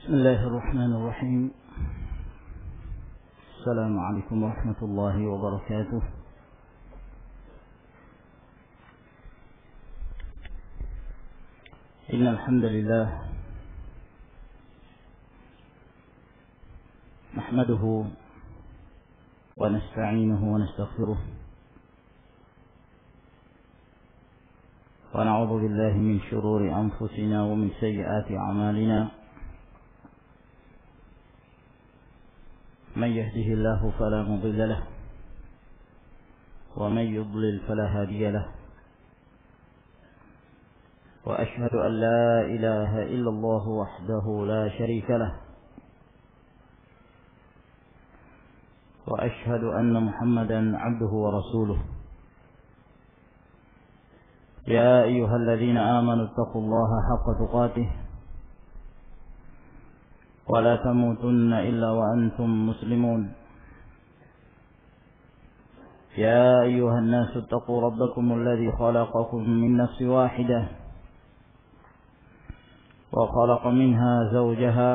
بسم الله الرحمن الرحيم. السلام عليكم ورحمة الله وبركاته. إن الحمد لله نحمده ونستعينه ونستغفره ونعوذ بالله من شرور أنفسنا ومن سيئات أعمالنا. من يهده الله فلا مضل له ومن يضلل فلا هادي له، وأشهد أن لا إله إلا الله وحده لا شريك له، وأشهد أن محمدا عبده ورسوله. يا أيها الذين آمنوا اتقوا الله حق تقاته ولا تموتن إلا وأنتم مسلمون. يا أيها الناس اتقوا ربكم الذي خلقكم من نفس واحدة وخلق منها زوجها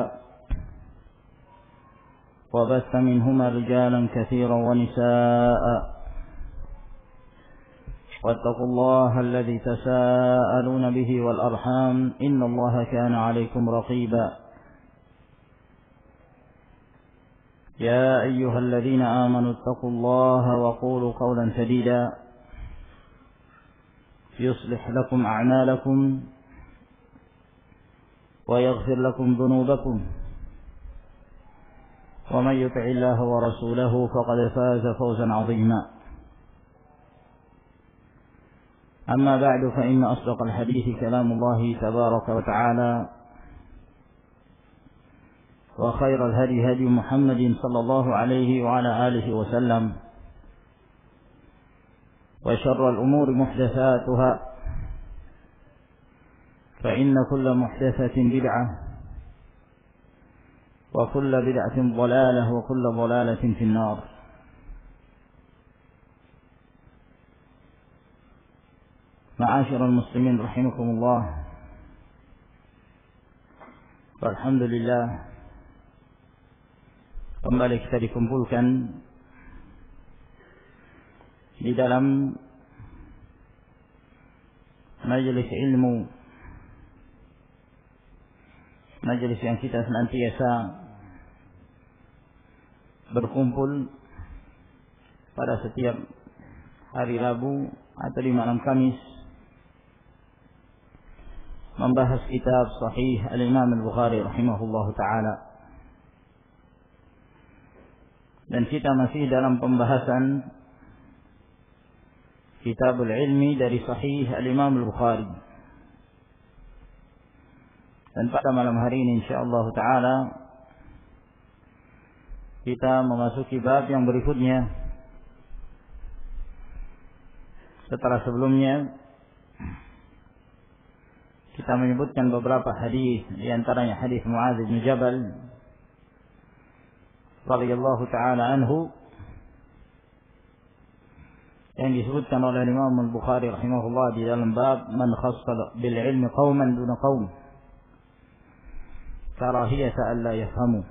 وبث منهما رجالا كثيرا ونساء، واتقوا الله الذي تساءلون به والأرحام إن الله كان عليكم رقيبا. يا أيها الذين آمنوا اتقوا الله وقولوا قولا سديدا يصلح لكم أعمالكم ويغفر لكم ذنوبكم، ومن يطع الله ورسوله فقد فاز فوزا عظيما. أما بعد، فإن أصدق الحديث كلام الله تبارك وتعالى، وخير الهدي هدي محمد صلى الله عليه وعلى آله وسلم، وشر الأمور محدثاتها، فإن كل محدثة بدعة، وكل بدعة ضلالة، وكل ضلالة في النار. معاشر المسلمين رحمكم الله، walhamdulillah, kembali kita dikumpulkan di dalam majelis ilmu, majelis yang kita senantiasa berkumpul pada setiap hari Rabu atau di malam Kamis, membahas kitab Sahih Al-Imam Al-Bukhari rahimahullahu ta'ala. Dan kita masih dalam pembahasan Kitabul Ilmi dari Sahih Al-Imam Al-Bukhari. Dan pada malam hari ini insyaallah ta'ala kita memasuki bab yang berikutnya. Setelah sebelumnya kita menyebutkan beberapa hadis, di antaranya hadis Muadz bin Jabal radhiyallahu ta'ala anhu yang disebutkan oleh Imam Al-Bukhari rahimahullah di dalam bab man khassa bil ilmi qauman duna qaum karahiyata alla yafhamu,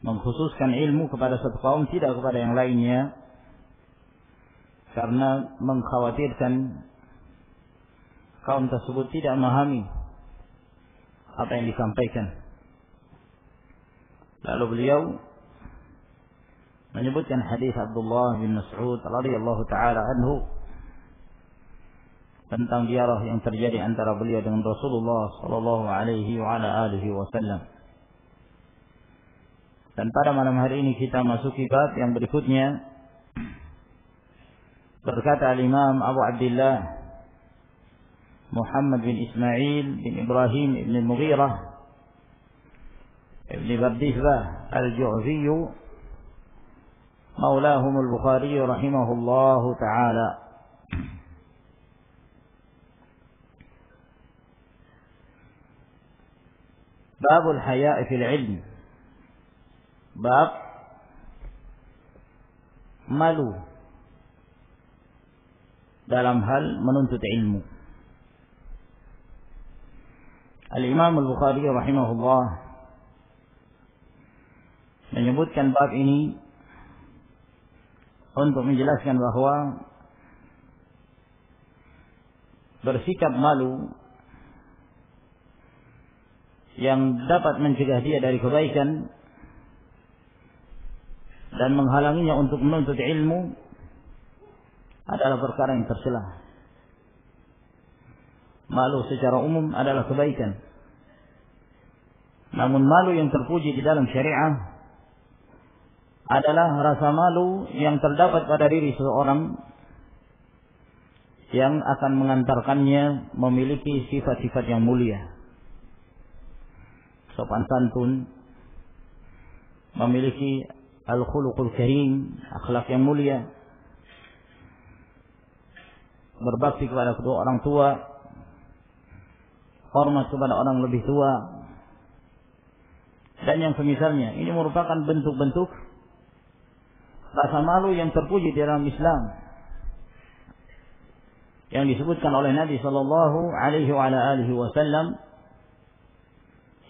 mengkhususkan ilmu kepada satu kaum, tidak kepada yang lainnya, karena mengkhawatirkan kaum tersebut tidak memahami apa yang disampaikan. Lalu beliau menyebutkan hadis Abdullah bin Mas'ud radhiyallahu ta'ala anhu tentang dialog yang terjadi antara beliau dengan Rasulullah sallallahu alaihi wa ala alihi wasallam. Dan pada malam hari ini kita masuki bab yang berikutnya. Berkata al-Imam Abu Abdullah Muhammad bin Ismail bin Ibrahim bin Mughirah ابن برديزبة الجعفي مولاهم البخاري رحمه الله تعالى. باب الحياء في العلم، bab malu dalam hal menuntut ilmu. Al-Imam Al-Bukhari rahimahullah menyebutkan bab ini untuk menjelaskan bahwa bersikap malu yang dapat mencegah dia dari kebaikan dan menghalanginya untuk menuntut ilmu adalah perkara yang tercela. Malu secara umum adalah kebaikan. Namun malu yang terpuji di dalam syariah adalah rasa malu yang terdapat pada diri seseorang yang akan mengantarkannya memiliki sifat-sifat yang mulia. Sopan santun, memiliki al-khuluqul karim, akhlak yang mulia, berbakti kepada kedua orang tua, hormat kepada orang lebih tua, dan yang semisalnya. Ini merupakan bentuk-bentuk rasa malu yang terpuji di dalam Islam, yang disebutkan oleh Nabi sallallahu alaihi wasallam,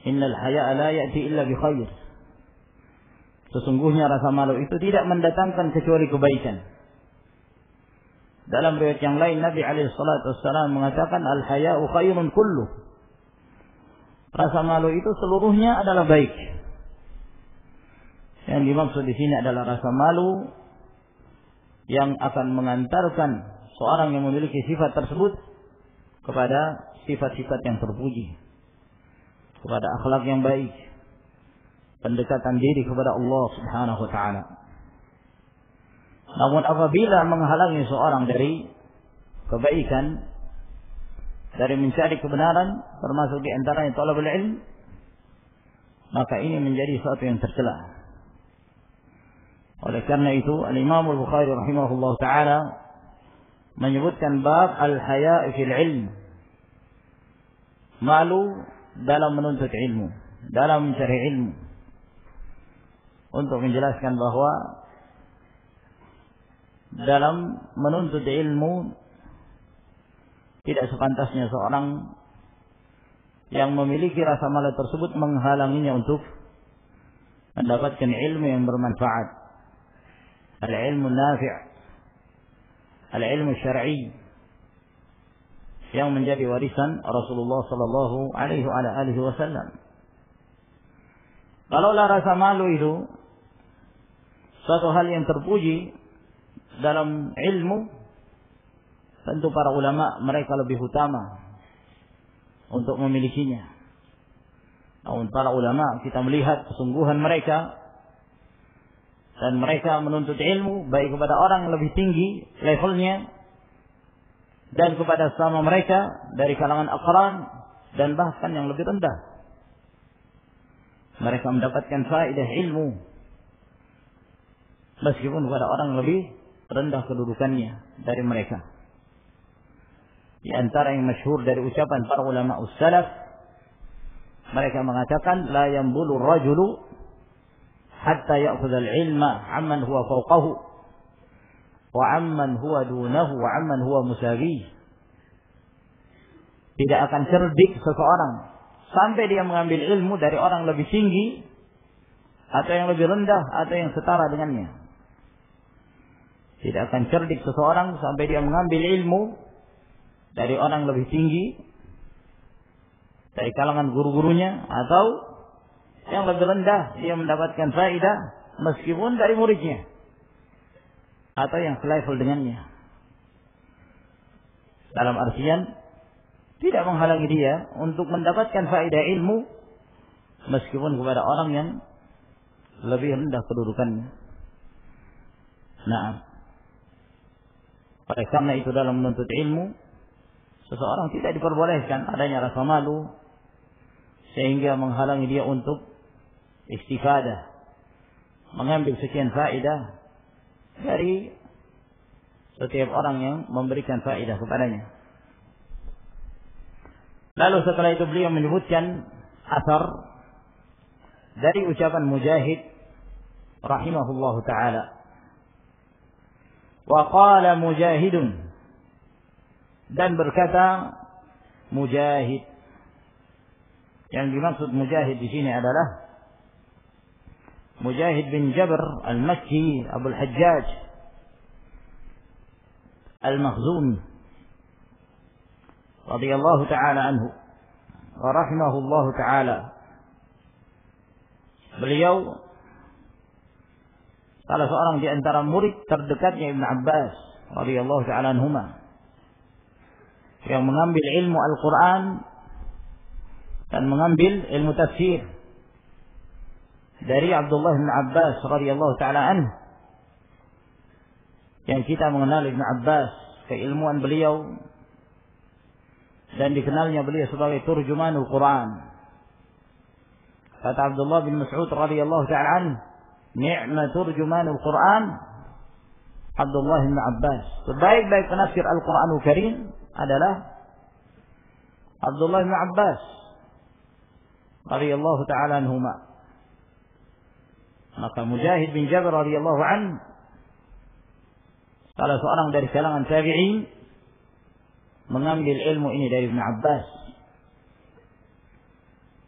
innal haya'a la ya'ti illa bi khair. Sesungguhnya rasa malu itu tidak mendatangkan kecuali kebaikan. Dalam riwayat yang lain Nabi alaihi salatu wasallam mengatakan al-haya'u khairun kulluh. Rasa malu itu seluruhnya adalah baik. Yang dimaksud di sini adalah rasa malu yang akan mengantarkan seorang yang memiliki sifat tersebut kepada sifat-sifat yang terpuji, kepada akhlak yang baik, pendekatan diri kepada Allah Subhanahu wa taala. Namun apabila menghalangi seorang dari kebaikan, dari mencari kebenaran, termasuk di antaranya talabul ilm, maka ini menjadi sesuatu yang tercela. Oleh karena itu Al-Imam Al-Bukhari rahimahullah ta'ala menyebutkan bab al-haya' fil ilm, malu dalam menuntut ilmu, dalam mencari ilmu, untuk menjelaskan bahwa dalam menuntut ilmu tidak sepantasnya seorang yang memiliki rasa malu tersebut menghalanginya untuk mendapatkan ilmu yang bermanfaat, al-ilmu nafi', al-ilmu syar'i yang menjadi warisan Rasulullah sallallahu alaihi wasallam. Kalaulah rasa malu itu suatu hal yang terpuji dalam ilmu, tentu para ulama mereka lebih utama untuk memilikinya. Namun para ulama kita melihat kesungguhan mereka, dan mereka menuntut ilmu baik kepada orang yang lebih tinggi levelnya dan kepada sama mereka dari kalangan aqran dan bahkan yang lebih rendah. Mereka mendapatkan faedah ilmu meskipun kepada orang yang lebih rendah kedudukannya dari mereka. Di antara yang masyhur dari ucapan para ulama salaf, mereka mengatakan la yanbulu rajulu hatta ya'khudha al-ilma 'amman huwa fawqahu wa 'amman huwa dunahu wa 'amman huwa musawi. Tidak akan cerdik seseorang sampai dia mengambil ilmu dari orang lebih tinggi atau yang lebih rendah atau yang setara dengannya. Tidak akan cerdik seseorang sampai dia mengambil ilmu dari orang lebih tinggi, dari kalangan guru-gurunya, atau yang lebih rendah dia mendapatkan faedah meskipun dari muridnya atau yang selevel dengannya. Dalam artian tidak menghalangi dia untuk mendapatkan faedah ilmu meskipun kepada orang yang lebih rendah kedudukannya. Nah, oleh karena itu dalam menuntut ilmu seseorang tidak diperbolehkan adanya rasa malu sehingga menghalangi dia untuk istifadah, mengambil sekian faedah dari setiap orang yang memberikan faedah kepadanya. Lalu setelah itu beliau menyebutkan asar dari ucapan Mujahid rahimahullahu ta'ala. Wa qala Mujahidun, dan berkata Mujahid, Yang dimaksud Mujahid di sini adalah Mujahid bin Jabr al-Makki Abu al-Hajjaj al-Makhzumi radhiyallahu ta'ala anhu wa rahimahullahu ta'ala. Beliau salah seorang di antara murid terdekatnya Ibn Abbas radhiyallahu ta'ala anhuma, yang mengambil ilmu Al-Quran dan mengambil ilmu tafsir dari Abdullah bin Abbas radhiyallahu ta'ala anhu. Yang kita mengenal Ibn Abbas, keilmuan beliau, dan dikenalnya beliau sebagai turjumanul Quran. Kata Abdullah bin Mas'ud radhiyallahu ta'ala anhu, ni'ma turjumanul Quran Abdullah bin Abbas. Sebaik-baik penafsir Al-Quranul Karim adalah Abdullah bin Abbas radhiyallahu ta'ala anhuma. Maka Mujahid bin Jabr radhiyallahu anhu, salah seorang dari kalangan tabi'in, mengambil ilmu ini dari Ibn Abbas.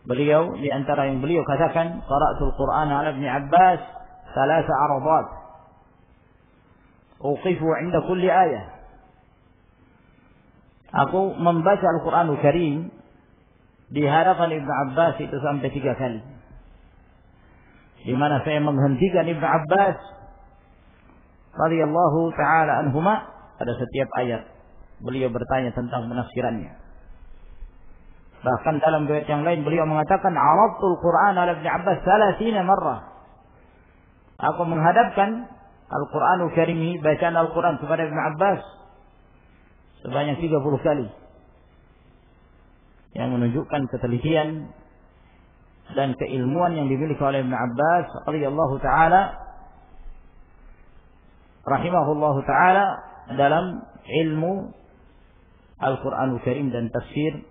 Beliau di antara yang beliau katakan, qara'tul Qur'an ala Ibn Abbas thalatha aradat uqifu 'inda kulli ayah. Aku membaca Al-Qur'anul Karim di hadapan Ibn Abbas itu sampai 3 kali. Di mana saya menghentikan Ibn Abbas radhiyallahu ta'ala anhuma pada setiap ayat. Beliau bertanya tentang penafsirannya. Bahkan dalam riwayat yang lain beliau mengatakan, "Aradtul Qur'an ala Ibn Abbas 30 marrah." Aku menghadapkan Al-Qur'anul Karim, bacaan Al-Qur'an kepada Ibn Abbas sebanyak 30 kali. Yang menunjukkan ketelitian dan keilmuan yang dimiliki oleh Ibn Abbas radhiyallahu ta'ala rahimahullahu ta'ala dalam ilmu Al-Quranul Karim dan tafsir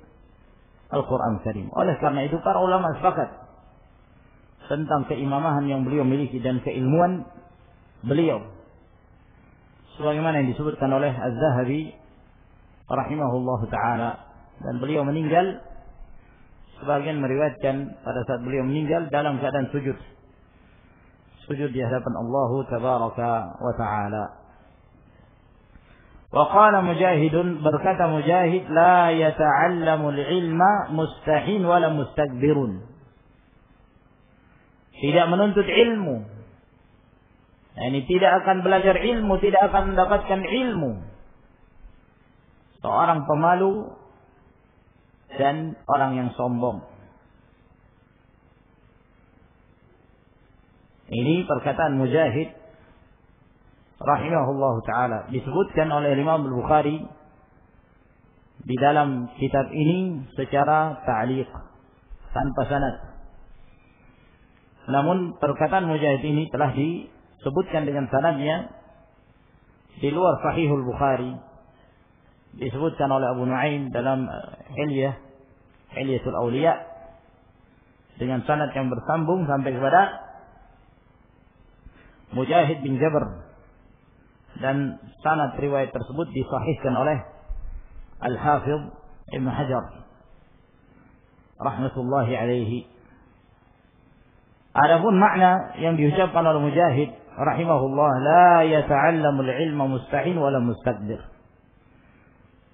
Al-Quranul Karim. Oleh karena itu para ulama sepakat tentang keimamahan yang beliau miliki dan keilmuan beliau, sebagaimana yang disebutkan oleh Az-Zahabi rahimahullahu ta'ala. Dan beliau meninggal, sebagian meriwayatkan pada saat beliau meninggal dalam keadaan sujud di hadapan Allah tabaraka wa ta'ala. Wa qala Mujahidun, berkata Mujahid, la yata'allamu al-ilma mustahin wala mustakbirun. Tidak menuntut ilmu, ini tidak akan belajar ilmu, tidak akan mendapatkan ilmu seorang pemalu dan orang yang sombong. Ini perkataan Mujahid rahimahullahu ta'ala, disebutkan oleh Imam Al-Bukhari di dalam kitab ini secara ta'liq, tanpa sanad. Namun perkataan Mujahid ini telah disebutkan dengan sanadnya di luar Sahihul Bukhari. Disebutkan oleh Abu Nu'aim dalam Hilyatul Awliya dengan sanad yang bersambung sampai kepada Mujahid bin Jabr, dan sanad riwayat tersebut disahihkan oleh Al-Hafidh Ibn Hajar rahmatullahi alaihi. Adapun makna yang diucapkan oleh Mujahid rahimahullah, la yata'allamu al-ilma mustahin wala mustakbir.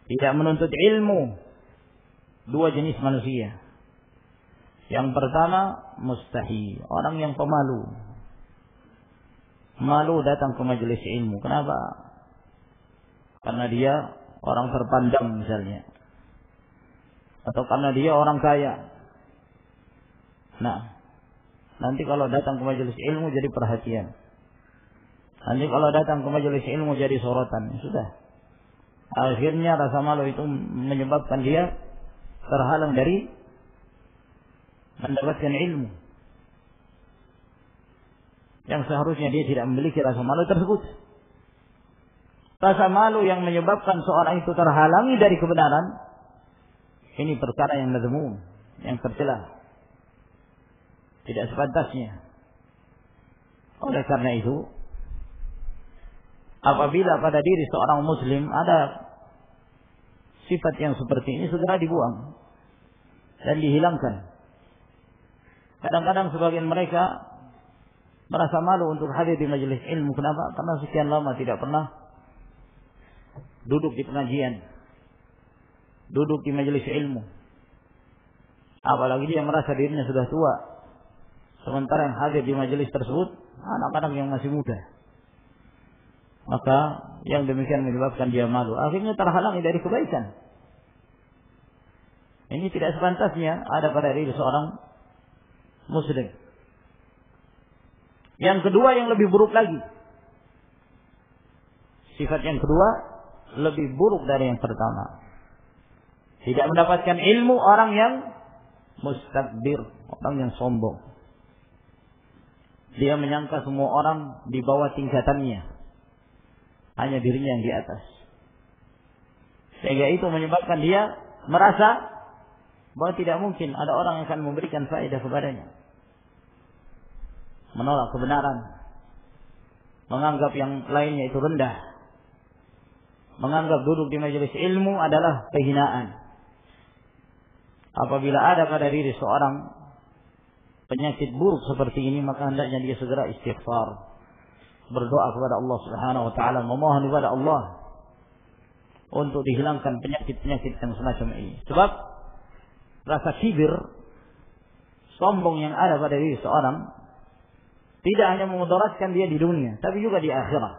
Tidak menuntut ilmu dua jenis manusia. Yang pertama mustahi, orang yang pemalu. Malu datang ke majelis ilmu. Kenapa? Karena dia orang terpandang misalnya, atau karena dia orang kaya. Nah, nanti kalau datang ke majelis ilmu jadi perhatian. Nanti kalau datang ke majelis ilmu jadi sorotan. Sudah. Akhirnya rasa malu itu menyebabkan dia terhalang dari mendapatkan ilmu. Yang seharusnya dia tidak memiliki rasa malu tersebut. Rasa malu yang menyebabkan seorang itu terhalangi dari kebenaran, ini perkara yang mazmum, yang tercela, tidak sepantasnya. Oleh karena itu, apabila pada diri seorang muslim ada sifat yang seperti ini, segera dibuang dan dihilangkan. Kadang-kadang sebagian mereka merasa malu untuk hadir di majelis ilmu. Kenapa? Karena sekian lama tidak pernah duduk di pengajian, duduk di majelis ilmu. Apalagi dia merasa dirinya sudah tua, sementara yang hadir di majelis tersebut anak-anak yang masih muda. Maka yang demikian menyebabkan dia malu, akhirnya terhalangi dari kebaikan. Ini tidak sepantasnya ada pada diri seorang muslim. Yang kedua yang lebih buruk lagi, sifat yang kedua lebih buruk dari yang pertama. Tidak mendapatkan ilmu orang yang mustakbir, orang yang sombong. Dia menyangka semua orang di bawah tingkatannya, hanya dirinya yang di atas. Sehingga itu menyebabkan dia merasa bahwa tidak mungkin ada orang yang akan memberikan faedah kepadanya. Menolak kebenaran, menganggap yang lainnya itu rendah, menganggap duduk di majelis ilmu adalah kehinaan. Apabila ada pada diri seorang penyakit buruk seperti ini, maka hendaknya dia segera istighfar, berdoa kepada Allah Subhanahu wa taala, memohon kepada Allah untuk dihilangkan penyakit-penyakit yang semacam ini. Sebab rasa kibir, sombong yang ada pada diri seorang tidak hanya memudaratkan dia di dunia, tapi juga di akhirat.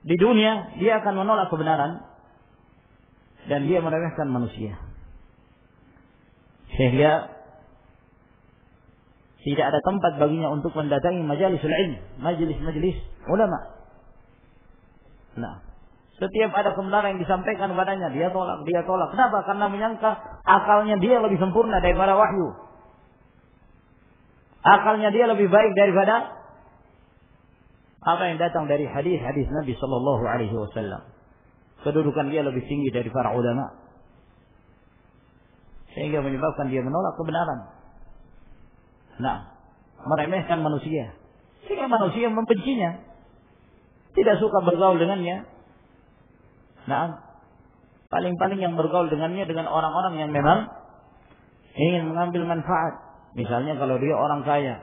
Di dunia dia akan menolak kebenaran dan dia meremehkan manusia, sehingga tidak ada tempat baginya untuk mendatangi majalisul ilm, majelis-majelis ulama. Nah, setiap ada kebenaran yang disampaikan kepadanya, dia tolak. Kenapa? Karena menyangka akalnya dia lebih sempurna daripada wahyu. Akalnya dia lebih baik daripada apa yang datang dari hadis-hadis Nabi sallallahu alaihi wasallam. Kedudukan dia lebih tinggi dari para ulama, sehingga menyebabkan dia menolak kebenaran. Nah, meremehkan manusia, sehingga manusia membencinya, tidak suka bergaul dengannya. Nah, paling-paling yang bergaul dengannya dengan orang-orang yang memang ingin mengambil manfaat. Misalnya kalau dia orang kaya,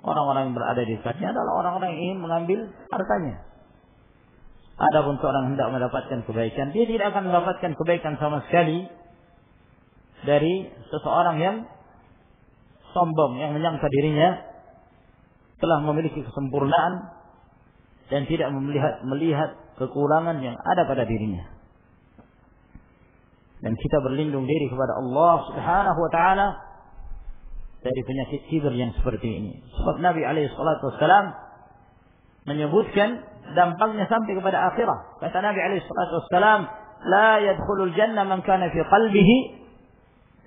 orang-orang yang berada di dekatnya adalah orang-orang yang ingin mengambil hartanya. Adapun seorang hendak mendapatkan kebaikan, dia tidak akan mendapatkan kebaikan sama sekali dari seseorang yang sombong, yang menyangka dirinya telah memiliki kesempurnaan dan tidak melihat kekurangan yang ada pada dirinya. Dan kita berlindung diri kepada Allah Subhanahu wa taala dari penyakit kibir yang seperti ini. Sebab Nabi SAW menyebutkan dampaknya sampai kepada akhirah. Kata Nabi SAW, "La yadkhulul jannah man kana fi qalbihi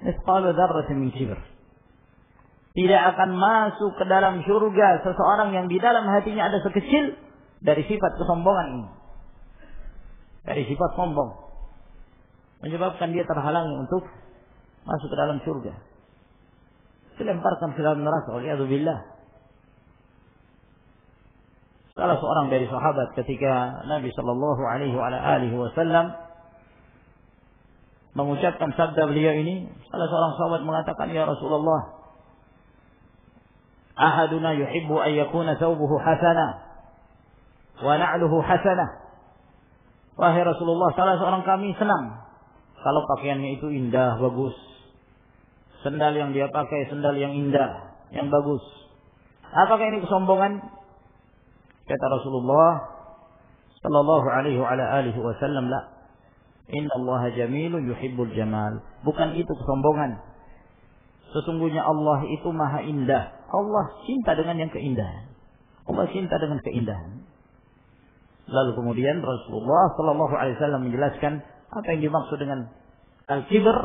mithqalu dzarratin min kibr." Tidak akan masuk ke dalam surga seseorang yang di dalam hatinya ada sekecil dari sifat kesombongan ini. Dari sifat sombong, menyebabkan dia terhalangi untuk masuk ke dalam surga. Dilemparkan ke dalam neraka, waliyadzubillah. Salah seorang dari sahabat ketika Nabi sallallahu alaihi wasallam mengucapkan sabda beliau ini, salah seorang sahabat mengatakan, "Ya Rasulullah, ahaduna yuhibbu an yakuna thawbuhu hasanah wa na'luhu hasanah." Wahai Rasulullah, salah seorang kami senang kalau pakaiannya itu indah, bagus. Sendal yang dia pakai, sendal yang indah, yang bagus. Apakah ini kesombongan? Kata Rasulullah sallallahu alaihi wasallam, "La. Inna Allah jamilun yuhibbul jamal." Bukan itu kesombongan. Sesungguhnya Allah itu maha indah. Allah cinta dengan yang keindahan. Allah cinta dengan keindahan. Lalu kemudian Rasulullah sallallahu alaihi wasallam menjelaskan apa yang dimaksud dengan al-kibr.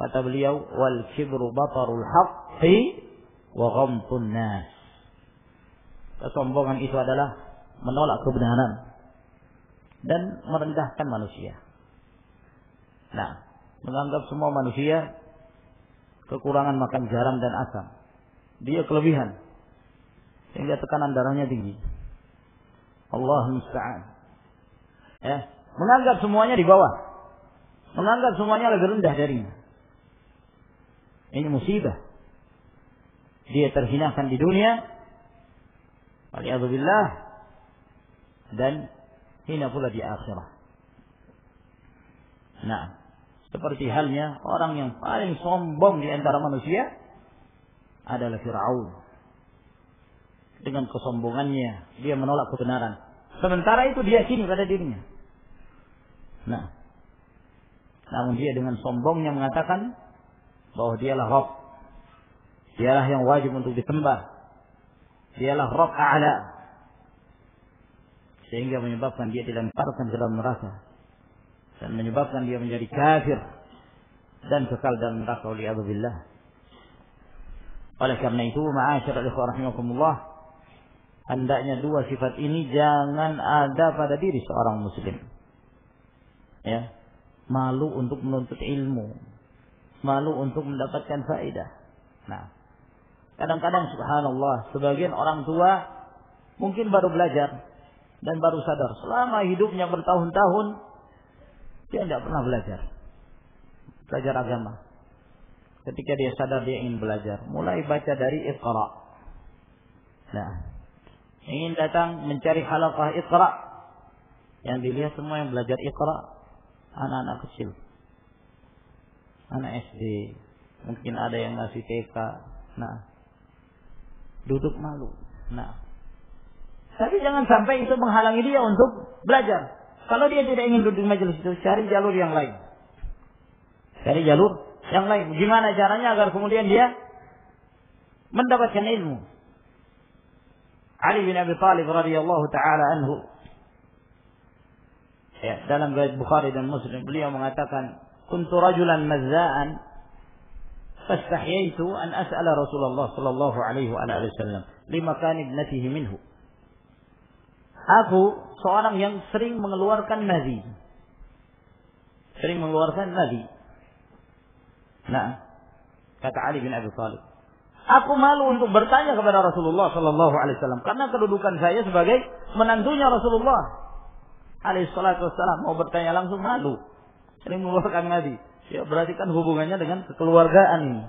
Kata beliau, "Wal kibru batarul haqqi wa ghamtun nas." Kesombongan itu adalah menolak kebenaran dan merendahkan manusia. Nah, menganggap semua manusia kekurangan makan garam dan asam. Dia kelebihan, sehingga tekanan darahnya tinggi. Allah musta'an. Menganggap semuanya di bawah, menganggap semuanya lebih rendah darinya. Ini musibah. Dia terhinakan di dunia, waliyadzubillah, dan hina pula di akhirat. Nah, seperti halnya orang yang paling sombong di antara manusia adalah Fir'aun. Dengan kesombongannya dia menolak kebenaran. Sementara itu dia yakini pada dirinya. Nah, namun dia dengan sombongnya mengatakan bahwa dialah Rabb, dialah yang wajib untuk disembah, dialah Rabb A'la, sehingga menyebabkan dia dilemparkan ke dalam neraka dan menyebabkan dia menjadi kafir dan kekal dalam neraka waliyadzubillah. Oleh karena itu, ma'asyiral ikhwah rahimakumullah, hendaknya dua sifat ini jangan ada pada diri seorang muslim. Ya, malu untuk menuntut ilmu, malu untuk mendapatkan faedah. Nah, kadang-kadang subhanallah, sebagian orang tua mungkin baru belajar dan baru sadar selama hidupnya bertahun-tahun dia tidak pernah belajar agama. Ketika dia sadar dia ingin belajar, mulai baca dari Iqra. Nah, ingin datang mencari halaqah Iqra, yang dilihat semua yang belajar Iqra anak-anak kecil, anak SD, mungkin ada yang masih TK. Nah, duduk malu. Nah, tapi jangan sampai itu menghalangi dia untuk belajar. Kalau dia tidak ingin duduk di majelis itu, cari jalur yang lain. Cari jalur yang lain. Gimana caranya agar kemudian dia mendapatkan ilmu? Ali bin Abi Thalib radhiyallahu taala anhu, ya, dalam riwayat Bukhari dan Muslim, beliau mengatakan, "Kuntu rajulan mazza'an fastahyaitu an as'ala Rasulullah sallallahu alaihi wasallam limakan ibnatihi minhu." Aku seorang yang sering mengeluarkan nadi. Nah, kata Ali bin Abi Thalib, aku malu untuk bertanya kepada Rasulullah sallallahu alaihi wasallam karena kedudukan saya sebagai menantunya Rasulullah alaihi salatu wasallam. Mau bertanya langsung malu. Sering mengeluarkan nadi. Ya, berarti kan hubungannya dengan kekeluargaan ini.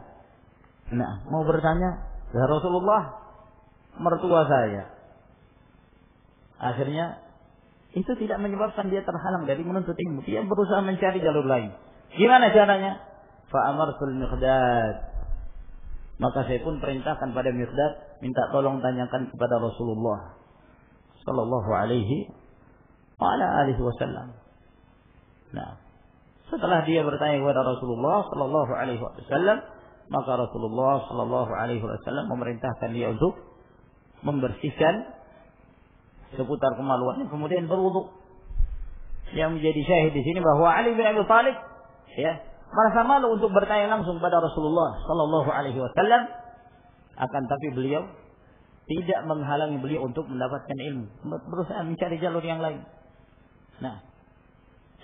Nah, mau bertanya, ya Rasulullah, mertua saya. Akhirnya itu tidak menyebabkan dia terhalang dari menuntut ilmu. Dia berusaha mencari jalur lain. Gimana caranya? Fa'amartul Miqdad. Maka saya pun perintahkan pada Miqdad, minta tolong tanyakan kepada Rasulullah sallallahu alaihi wasallam. Nah, setelah dia bertanya kepada Rasulullah sallallahu alaihi wasallam, maka Rasulullah sallallahu alaihi wasallam memerintahkan dia untuk membersihkan seputar kemaluannya, kemudian berwudu. Yang menjadi syahid di sini bahwa Ali bin Abi Thalib, ya, merasa malu untuk bertanya langsung pada Rasulullah sallallahu alaihi wasallam, akan tapi beliau tidak menghalangi beliau untuk mendapatkan ilmu, berusaha mencari jalur yang lain. Nah,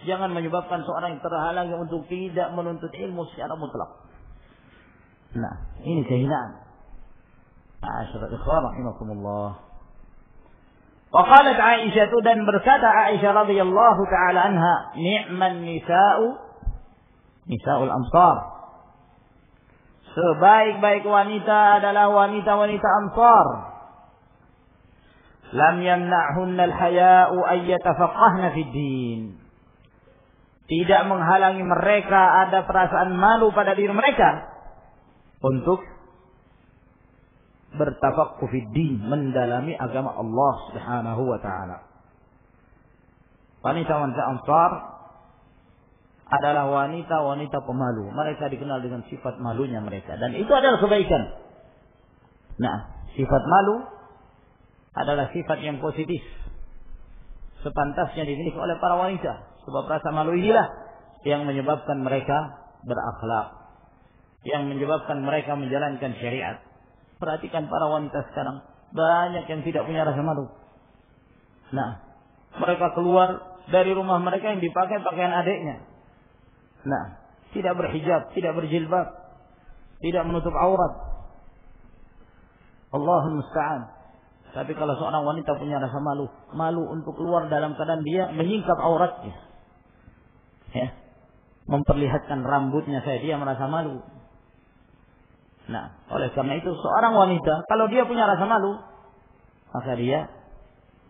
jangan menyebabkan seorang yang terhalangi untuk tidak menuntut ilmu secara mutlak. Nah, ini kehinaan. Ma'asyiral ikhwan rahimakumullah. Waqalat Aisyah, dan berkata Aisyah radhiyallahu taala anha, ni'man nisaul amsar. Sebaik-baik wanita adalah wanita-wanita Ansar. Lam yamna'hunna al-haya'u ay yatafaqahna fid din. Tidak menghalangi mereka ada perasaan malu pada diri mereka untuk bertafaqquh fid din, mendalami agama Allah Subhanahu wa taala. Wanita-wanita Ansar adalah wanita-wanita pemalu. Mereka dikenal dengan sifat malunya mereka, dan itu adalah kebaikan. Nah, sifat malu adalah sifat yang positif, sepantasnya dimiliki oleh para wanita, sebab rasa malu inilah yang menyebabkan mereka berakhlak, yang menyebabkan mereka menjalankan syariat. Perhatikan para wanita sekarang, banyak yang tidak punya rasa malu. Nah, mereka keluar dari rumah mereka yang dipakai pakaian adiknya. Nah, tidak berhijab, tidak berjilbab, tidak menutup aurat. Allahul musta'an. Tapi kalau seorang wanita punya rasa malu, malu untuk keluar dalam keadaan dia menyingkap auratnya, ya, memperlihatkan rambutnya, dia merasa malu. Nah, oleh karena itu seorang wanita kalau dia punya rasa malu, maka dia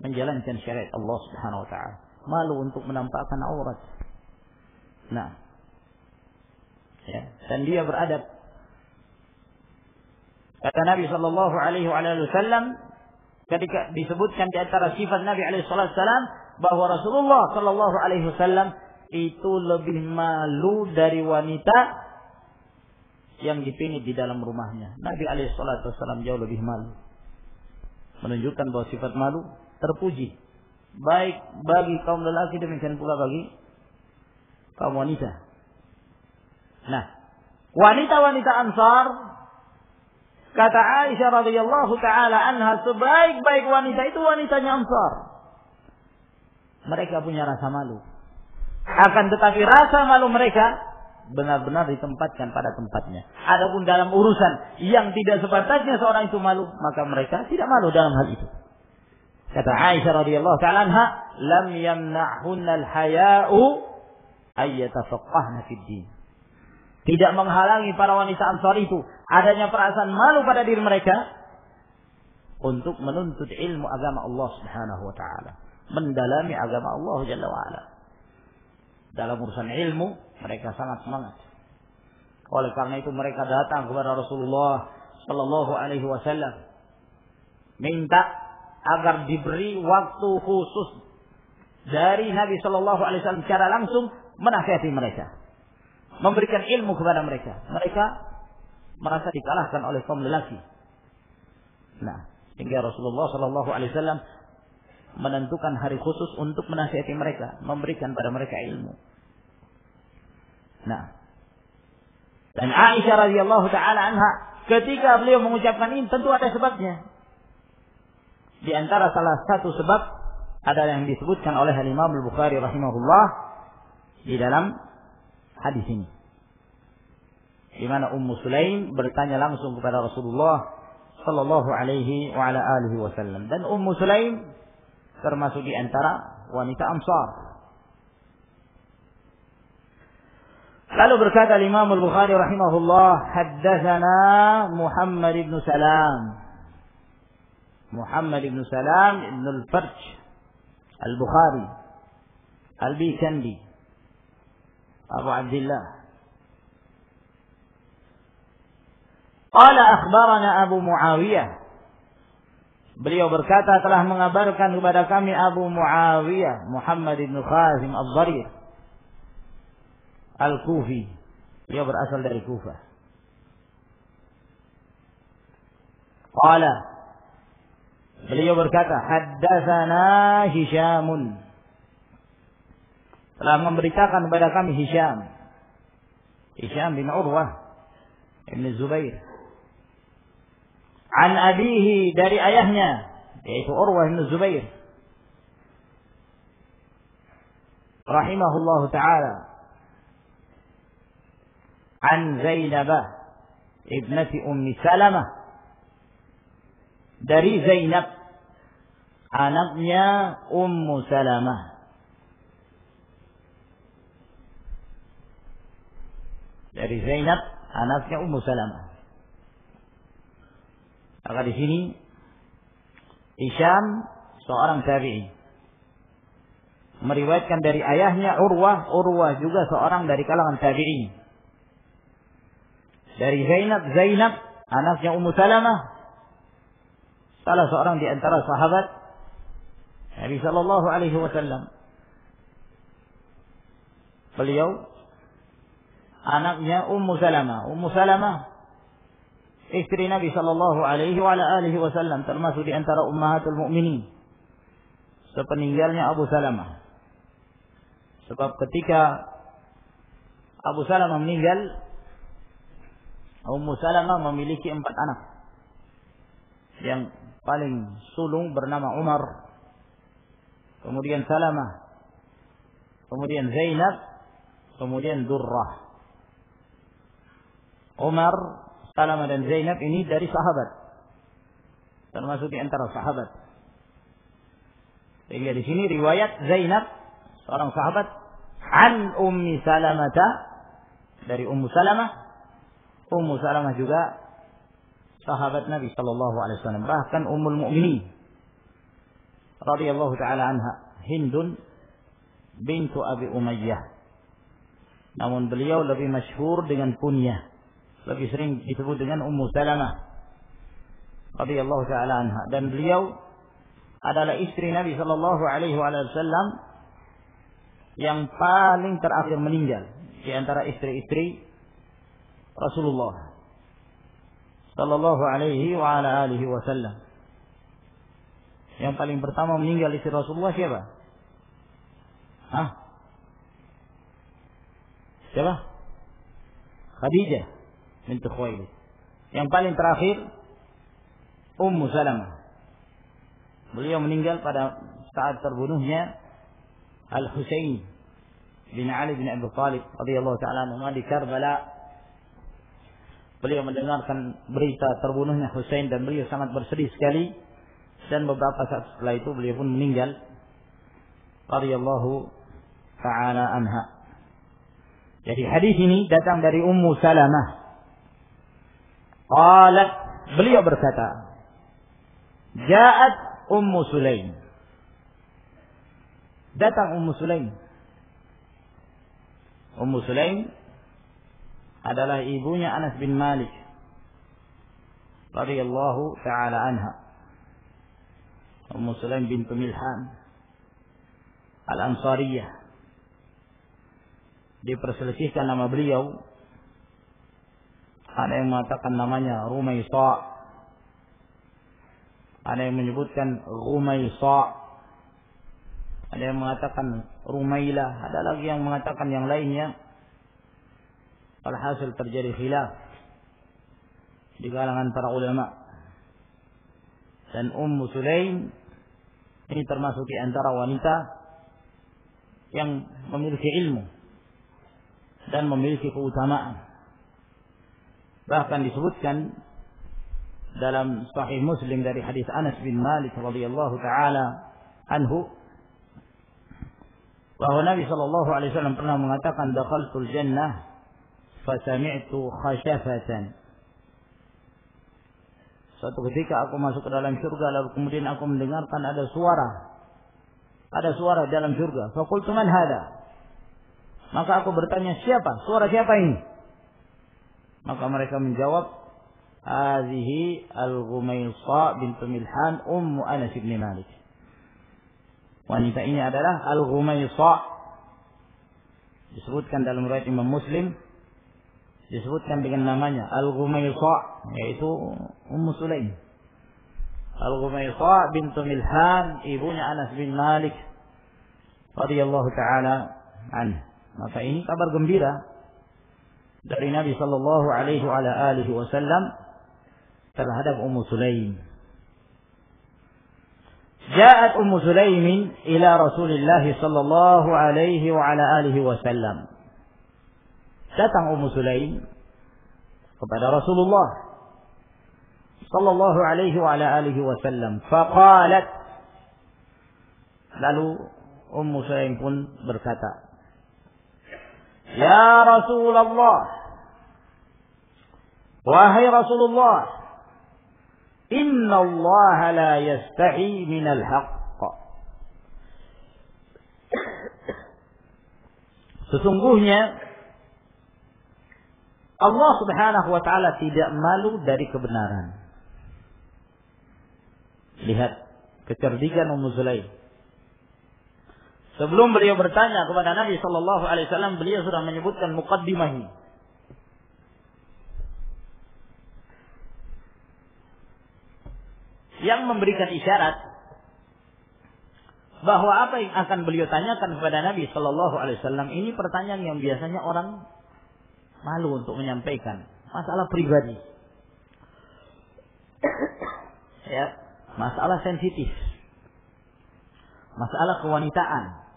menjalankan syariat Allah Subhanahu wa taala. Malu untuk menampakkan aurat. Nah, ya, dan dia beradab. Kata Nabi sallallahu alaihi wasallam ketika disebutkan di antara sifat Nabi alaihi wasallam bahwa Rasulullah sallallahu alaihi wasallam itu lebih malu dari wanita yang dipinit di dalam rumahnya. Nabi alaihi wasallam jauh lebih malu. Menunjukkan bahwa sifat malu terpuji baik bagi kaum lelaki demikian pula bagi kaum wanita. Nah, wanita-wanita Ansar, kata Aisyah radhiyallahu taala anha, sebaik-baik wanita itu wanitanya Ansar. Mereka punya rasa malu. Akan tetapi rasa malu mereka benar-benar ditempatkan pada tempatnya. Adapun dalam urusan yang tidak sepantasnya seorang itu malu, maka mereka tidak malu dalam hal itu. Kata Aisyah radhiyallahu taala anha, "Lam yamna'hunna al-haya'u ay yatafaqqahna fid din." Tidak menghalangi para wanita Ansar itu adanya perasaan malu pada diri mereka untuk menuntut ilmu agama Allah Subhanahu wa taala, mendalami agama Allah Jalla wa ala. Dalam urusan ilmu mereka sangat semangat. Oleh karena itu mereka datang kepada Rasulullah sallallahu alaihi wasallam minta agar diberi waktu khusus dari Nabi sallallahu alaihi wasallam secara langsung menasihati mereka, memberikan ilmu kepada mereka. Mereka merasa dikalahkan oleh kaum lelaki. Nah, sehingga Rasulullah sallallahu alaihi wasallam menentukan hari khusus untuk menasihati mereka, memberikan pada mereka ilmu. Nah, dan Aisyah radhiyallahu taala anha ketika beliau mengucapkan ini tentu ada sebabnya. Di antara salah satu sebab adalah yang disebutkan oleh Imam Al-Bukhari rahimahullah di dalam hadis ini, di mana Ummu Sulaim bertanya langsung kepada Rasulullah sallallahu alaihi wa ala alihi wasallam, dan Ummu Sulaim termasuk di antara wanita Ansar. Lalu berkata Imam Al-Bukhari rahimahullah, haddatsana Muhammad ibn Salam. Muhammad ibn Salam ibn al-Farj al-Bukhari al-Bikandi Abu Abdullah. Qala akhbarana Abu Muawiyah. Beliau berkata telah mengabarkan kepada kami Abu Muawiyah Muhammad ibn Khazim al-Dharir al-Kufi. Beliau berasal dari Kufah. Qala, beliau berkata, haddatsana Hisyamun. Telah memberitakan kepada kami Hisyam. Hisyam bin Urwah ibn Zubair. An abihi, dari ayahnya, yaitu Urwah ibn Zubair. Rahimahullahu ta'ala. An Zainabah ibnati Ummi Salamah. Dari Zainab, anaknya Ummu Salamah. Dari Zainab, anaknya Ummu Salamah. Maka di sini Hisyam seorang tabi'i meriwayatkan dari ayahnya Urwah. Urwah juga seorang dari kalangan tabi'i. Dari Zainab, anaknya Ummu Salamah, salah seorang di antara sahabat Nabi sallallahu alaihi wasallam. Beliau anaknya Ummu Salamah. Ummu Salamah istri Nabi sallallahu alaihi wasallam, termasuk di antara ummahatul mukminin sepeninggalnya Abu Salamah. Sebab ketika Abu Salamah meninggal, Ummu Salamah memiliki 4 anak. Yang paling sulung bernama Umar, kemudian Salamah, kemudian Zainab, kemudian Durrah. Umar, Salamah dan Zainab ini dari sahabat, termasuk di antara sahabat. Sehingga di sini riwayat Zainab seorang sahabat an Ummi Salamah, dari Ummu Salamah. Ummu Salamah juga sahabat Nabi sallallahu alaihi wasallam, bahkan Ummul Mukminin radhiyallahu taala anha, Hindun bintu Abi Umayyah. Namun beliau lebih masyhur dengan kunyah, lebih sering disebut dengan Ummu Salamah radhiyallahu taala anha, dan beliau adalah istri Nabi sallallahu alaihi wasallam yang paling terakhir meninggal di antara istri-istri Rasulullah sallallahu alaihi wa ala alihi wasallam. Yang paling pertama meninggal istri Rasulullah siapa? Siapa? Khadijah binti Khuwailid. Yang paling terakhir Ummu Salamah. Beliau meninggal pada saat terbunuhnya Al-Husain bin Ali bin Abi Thalib radhiyallahu taala anhu di Karbala. Beliau mendengarkan berita terbunuhnya Husain dan beliau sangat bersedih sekali, dan beberapa saat setelah itu beliau pun meninggal radhiyallahu taala anha. Jadi hadis ini datang dari Ummu Salamah. Qalat, beliau berkata, Ja'at Ummu Sulaim. Datang Ummu Sulaim. Ummu Sulaim adalah ibunya Anas bin Malik radhiyallahu taala anha. Ummu Sulaim bintu Milhan Al-Ansariyah. Diperselisihkan nama beliau. Ada yang mengatakan namanya Rumaisa, ada yang menyebutkan Rumaisa, ada yang mengatakan Rumailah, ada lagi yang mengatakan yang lainnya. Alhasil terjadi khilaf di kalangan para ulama. Dan Ummu Sulaim ini termasuk di antara wanita yang memiliki ilmu dan memiliki keutamaan. Bahkan disebutkan dalam Sahih Muslim dari hadis Anas bin Malik radhiyallahu taala anhu bahwa Nabi sallallahu alaihi wasallam pernah mengatakan, dakhaltul jannah fa sami'tu khashafatan. Suatu ketika aku masuk ke dalam surga, lalu kemudian aku mendengarkan ada suara dalam surga. Fa qultu man hada? Maka aku bertanya, siapa? Suara siapa ini? Maka mereka menjawab, hadhihi Al-Ghumaisa bintu Milhan Ummu Anas bin Malik. Wanita ini adalah Al-Ghumaisa. Disebutkan dalam riwayat Imam Muslim, disebutkan dengan namanya Al-Ghumaisa, yaitu Ummu Sulaim. Al-Ghumaisa bintu Milhan, ibunya Anas bin Malik radhiyallahu taala anhu. Maka ini kabar gembira dari Nabi sallallahu alaihi wa alihi wasallam terhadap Ummu Sulaim. Ja'at Ummu Sulaim ila Rasulillah sallallahu alaihi wa alihi wasallam. Datang Ummu Sulaim kepada Rasulullah sallallahu alaihi wa alihi wasallam. Faqalat, lalu Ummu Sulaim pun berkata, Ya Rasulullah, wahai Rasulullah, inna Allah la yastahi minal haqq. Sesungguhnya Allah subhanahu wa ta'ala tidak malu dari kebenaran. Lihat kecerdikan Ummu Sulaim. Sebelum beliau bertanya kepada Nabi sallallahu alaihi wasallam, beliau sudah menyebutkan muqaddimah. Yang memberikan isyarat bahwa apa yang akan beliau tanyakan kepada Nabi sallallahu alaihi wasallam ini pertanyaan yang biasanya orang malu untuk menyampaikan, masalah pribadi. Ya, masalah sensitif. Masalah kewanitaan.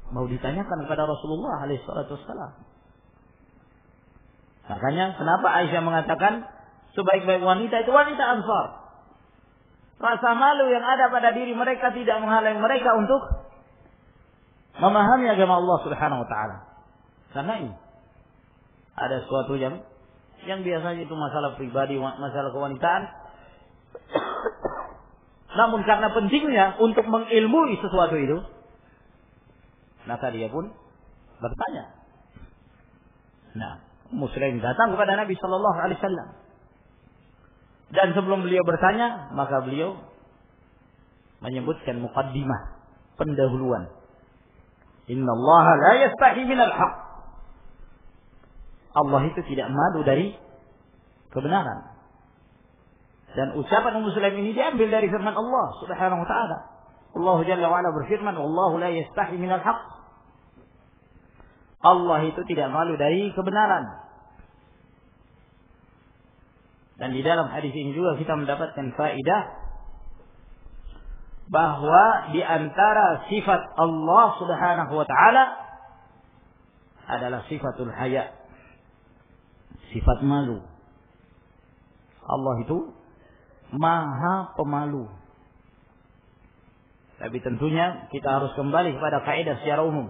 Mau ditanyakan kepada Rasulullah alaihi salatu wassalam. Makanya kenapa Aisyah mengatakan sebaik-baik wanita itu wanita Ansar. Rasa malu yang ada pada diri mereka tidak menghalangi mereka untuk memahami agama Allah subhanahu wa ta'ala. Karena ini ada sesuatu yang yang biasanya itu masalah pribadi, masalah kewanitaan. Namun karena pentingnya untuk mengilmui sesuatu itu, maka dia pun bertanya. Nah, Muslim datang kepada Nabi Sallallahu Alaihi Wasallam, dan sebelum beliau bertanya, maka beliau menyebutkan muqaddimah, pendahuluan. Inna Allah la yastahi minal haq. Allah itu tidak malu dari kebenaran. Dan ucapan Muslim ini diambil dari firman Allah Subhanahu wa taala. Allah Jalla wa ala berfirman, "Wallahu la yastahi minal haq." Allah itu tidak malu dari kebenaran. Dan di dalam hadis ini juga kita mendapatkan faedah bahwa di antara sifat Allah Subhanahu wa taala adalah sifatul haya, sifat malu. Allah itu Maha Pemalu. Tapi tentunya kita harus kembali kepada kaidah secara umum.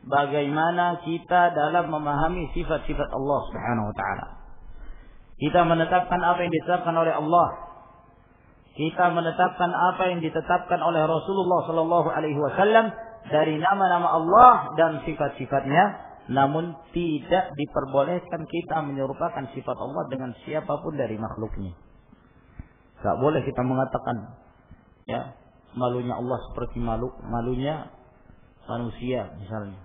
Bagaimana kita dalam memahami sifat-sifat Allah Subhanahu wa taala. Kita menetapkan apa yang ditetapkan oleh Allah. Kita menetapkan apa yang ditetapkan oleh Rasulullah sallallahu alaihi wasallam dari nama-nama Allah dan sifat-sifatnya, namun tidak diperbolehkan kita menyerupakan sifat Allah dengan siapapun dari makhluknya. Tak boleh kita mengatakan ya, malunya Allah seperti malunya manusia misalnya.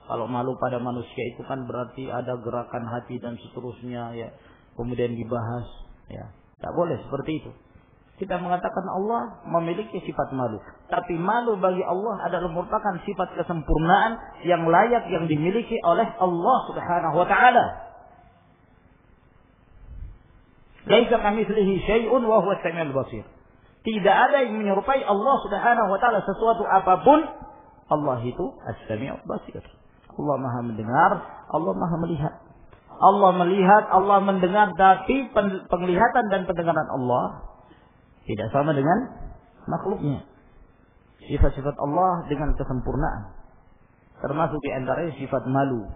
Kalau malu pada manusia itu kan berarti ada gerakan hati dan seterusnya ya, kemudian dibahas ya. Tak boleh seperti itu. Kita mengatakan Allah memiliki sifat malu, tapi malu bagi Allah adalah merupakan sifat kesempurnaan yang layak yang dimiliki oleh Allah Subhanahu wa taala. Laisa kamitslihi syai'un wa huwa as-sami'ul basir. Tidak ada yang menyerupai Allah Subhanahu wa taala sesuatu apapun. Allah itu as-sami'ul basir. Allah Maha mendengar, Allah Maha melihat. Allah melihat, Allah mendengar, tapi penglihatan dan pendengaran Allah tidak sama dengan makhluknya. Sifat-sifat Allah dengan kesempurnaan, termasuk di antaranya sifat malu.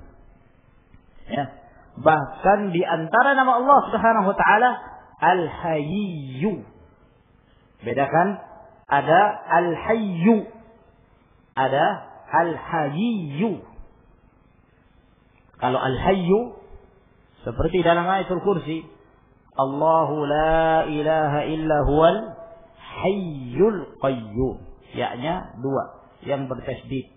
Ya. Bahkan di antara nama Allah Subhanahu wa taala Al-Hayyu. Bedakan, ada Al-Hayyu, ada Al-Hayyu. Kalau Al-Hayyu seperti dalam ayatul kursi, Allahu la ilaha illa huwal hayyul qayyum. Ya-nya dua yang bertasydid.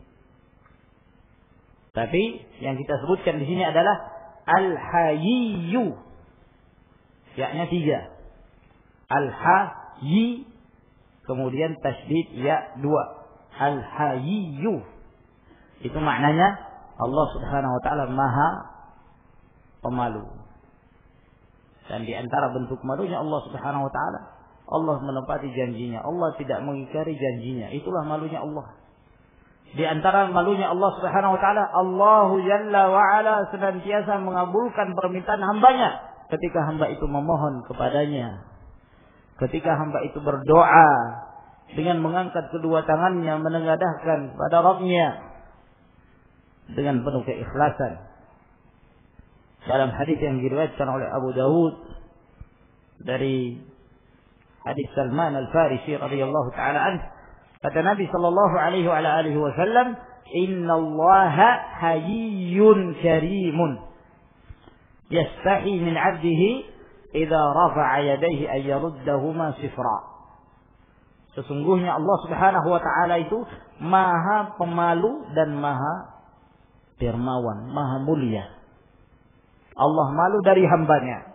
Tapi yang kita sebutkan di sini adalah Al-Hayyu. Ya-nya tiga. Al-Hayyi, kemudian tasydid ya dua. Al-Hayyu. Itu maknanya Allah Subhanahu wa taala Maha Pemalu. Dan di antara bentuk malunya Allah Subhanahu wa taala, Allah menepati janjinya. Allah tidak mengingkari janjinya. Itulah malunya Allah. Di antara malunya Allah Subhanahu wa taala, Allahu Jalla wa ala senantiasa mengabulkan permintaan hambanya ketika hamba itu memohon kepadanya. Ketika hamba itu berdoa dengan mengangkat kedua tangannya menengadahkan pada Rabb-Nya dengan penuh keikhlasan. Dalam hadis yang diriwayatkan oleh Abu Dawud dari hadis Salman Al-Farisi radhiyallahu taala anhu, kata Nabi sallallahu alaihi wa alihi wasallam, "Innallaha hayyun karimun yastahi min 'abdihi idza rafa'a yadayhi ay yaruddahuma sifra." Sesungguhnya Allah Subhanahu wa taala itu Maha Pemalu dan Maha Dermawan, Maha mulia. Allah malu dari hambanya.